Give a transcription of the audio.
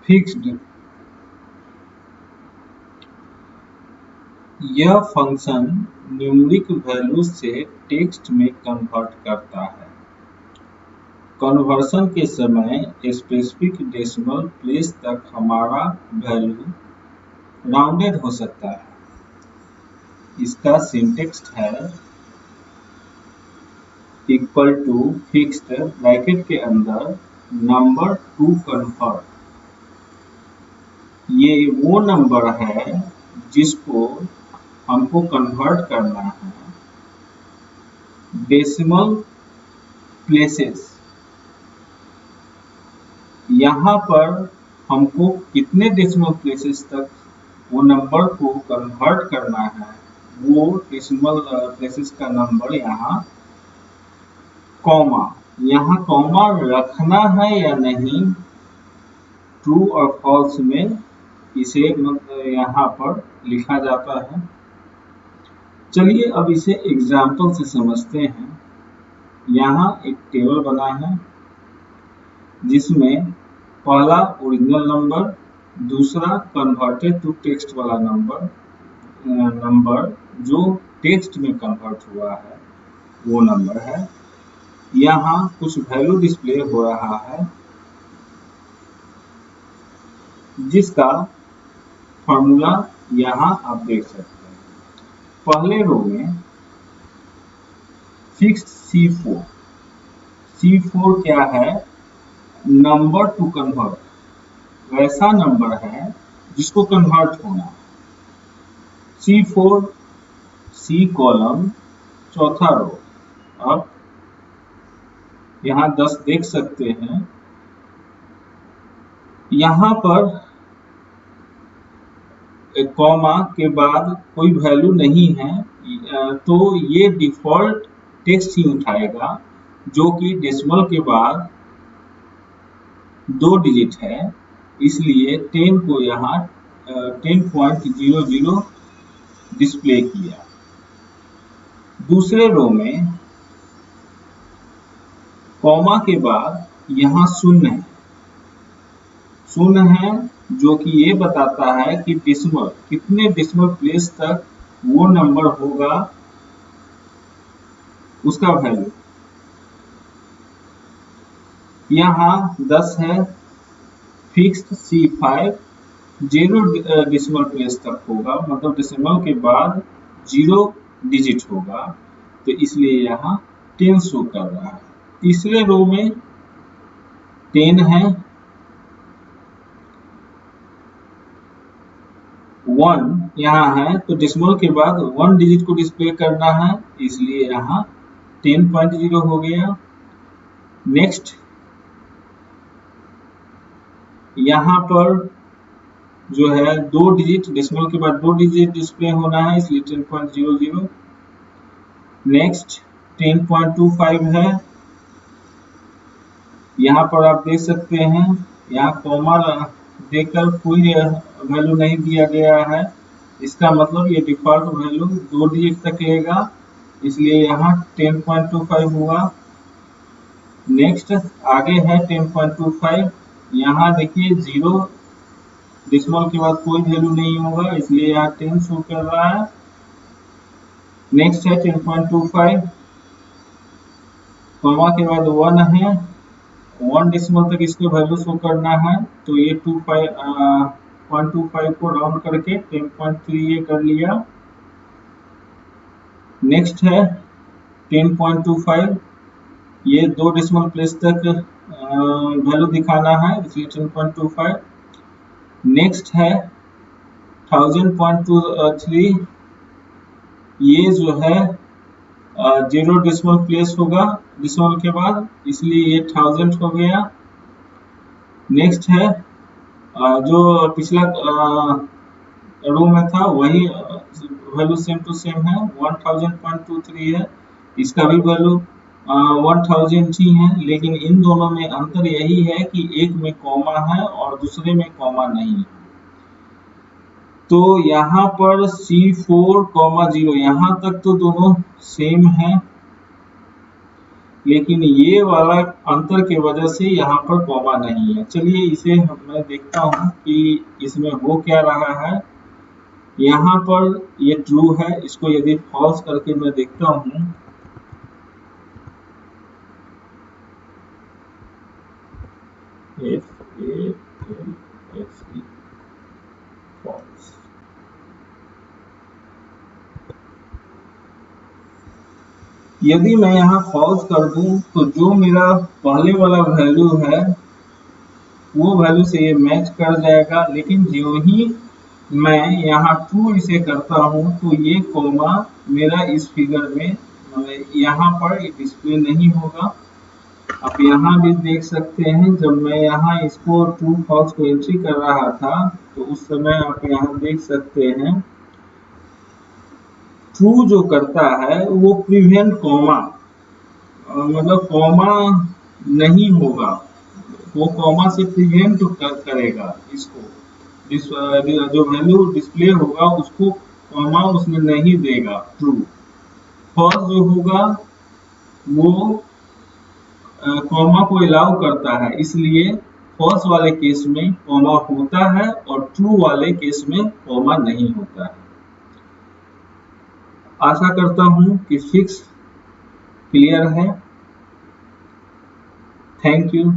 Fixed. यह function numeric value से text में कन्वर्ट करता है। कन्वर्शन के समय स्पेसिफिक डेसिमल प्लेस तक हमारा वैल्यू राउंडेड हो सकता है। इसका सिंटेक्स है इक्वल टू फिक्स्ड ब्रैकेट के अंदर नंबर टू कन्वर्ट। ये वो नंबर है जिसको हमको कन्वर्ट करना है डेसिमल प्लेसेस। यहाँ पर हमको कितने डेसिमल प्लेसेस तक वो नंबर को कन्वर्ट करना है, वो डेसिमल प्लेसेस का नंबर यहाँ कॉमा, यहाँ कॉमा रखना है या नहीं, ट्रू और फॉल्स में इसे यहाँ पर लिखा जाता है। चलिए अब इसे एग्जाम्पल से समझते हैं। यहाँ एक टेबल बना है जिसमें पहला ओरिजिनल नंबर, दूसरा कन्वर्टेड टू टेक्स्ट वाला नंबर जो टेक्स्ट में कन्वर्ट हुआ है वो नंबर है। यहाँ कुछ वैल्यू डिस्प्ले हो रहा है जिसका फॉर्मूला यहाँ आप देख सकते हैं। पहले रो में फिक्स्ड C4। C4 क्या है? नंबर टू कन्वर्ट, वैसा नंबर है जिसको कन्वर्ट होना। C4 C कॉलम चौथा रो। अब यहाँ 10 देख सकते हैं। यहाँ पर कॉमा के बाद कोई वैल्यू नहीं है, तो ये डिफॉल्ट टेक्स्ट ही उठाएगा जो कि डेसिमल के बाद 2 डिजिट है, इसलिए 10 को यहाँ 10.00 डिस्प्ले किया। दूसरे रो में कॉमा के बाद यहाँ शून्य है जो कि ये बताता है कि डेसिमल कितने डेसिमल प्लेस तक वो नंबर होगा उसका वैल्यू। यहाँ 10 है। फिक्स्ड C5 0 डेसिमल प्लेस तक होगा, मतलब डेसिमल के बाद 0 डिजिट होगा, तो इसलिए यहाँ 10 शो कर रहा है। तीसरे रो में 10 है। 1 यहाँ है, तो डेसिमल के बाद 1 डिजिट को डिस्प्ले करना है, इसलिए यहाँ 10.0 हो गया। नेक्स्ट यहाँ पर जो है 2 डिजिट, डेसिमल के बाद 2 डिजिट डिस्प्ले होना है, इसलिए 10.00। नेक्स्ट 10.25 है। यहाँ पर आप देख सकते हैं, यहाँ कॉमा देकर कोई वैल्यू नहीं दिया गया है, इसका मतलब ये डिफॉल्ट वैल्यू 2 डिजिट तक लेगा, इसलिए यहाँ 10.25 हुआ। नेक्स्ट आगे है 10.25। यहाँ देखिए 0 डेसिमल के बाद कोई वैल्यू नहीं होगा, इसलिए यहाँ 10 शो कर रहा है। नेक्स्ट है 10.25, कॉमा के बाद 1 है, 1 डेसिमल तक इसको वैल्यू शो करना है, तो ये 0.25 को राउंड करके 10.3 ये कर लिया। नेक्स्ट है 10.25, ये 2 डेसिमल प्लेस तक वैल्यू दिखाना है, इसलिए 10.25। नेक्स्ट है 1000.23, ये जो है 0 डेसिमल प्लेस होगा डेसिमल के बाद, इसलिए ये 1000 हो गया। नेक्स्ट है जो पिछला रो में था वही वैल्यू सेम टू सेम है, 1000.23 है, इसका भी वैल्यू 1000 ही है, लेकिन इन दोनों में अंतर यही है कि एक में कॉमा है और दूसरे में कॉमा नहीं है। तो यहाँ पर C4, 0 यहाँ तक तो दोनों सेम है, लेकिन ये वाला अंतर की वजह से यहाँ पर कॉमा नहीं है। चलिए इसे मैं देखता हूँ कि इसमें हो क्या रहा है। यहाँ पर ये ट्रू है, इसको यदि फॉल्स करके मैं देखता हूँ, फॉल्स। यदि मैं यहाँ फॉल्स कर दूं तो जो मेरा पहले वाला वैल्यू है वो वैल्यू से ये मैच कर जाएगा, लेकिन जो ही मैं यहाँ ट्रू इसे करता हूँ तो ये कॉमा मेरा इस फिगर में यहाँ पर डिस्प्ले नहीं होगा। आप यहाँ भी देख सकते हैं, जब मैं यहाँ इसको ट्रू फॉल्स को एंट्री कर रहा था तो उस समय आप यहाँ देख सकते हैं ट्रू जो करता है वो प्रिवेंट कॉमा, मतलब कॉमा नहीं होगा, वो कॉमा से प्रिवेंट करेगा इसको, जो वैल्यू डिस्प्ले होगा उसको कॉमा उसमें नहीं देगा ट्रू। फॉल्स जो होगा वो कॉमा को अलाउ करता है, इसलिए फॉल्स वाले केस में कॉमा होता है और ट्रू वाले केस में कॉमा नहीं होता है। आशा करता हूं कि फिक्स क्लियर है। Thank you.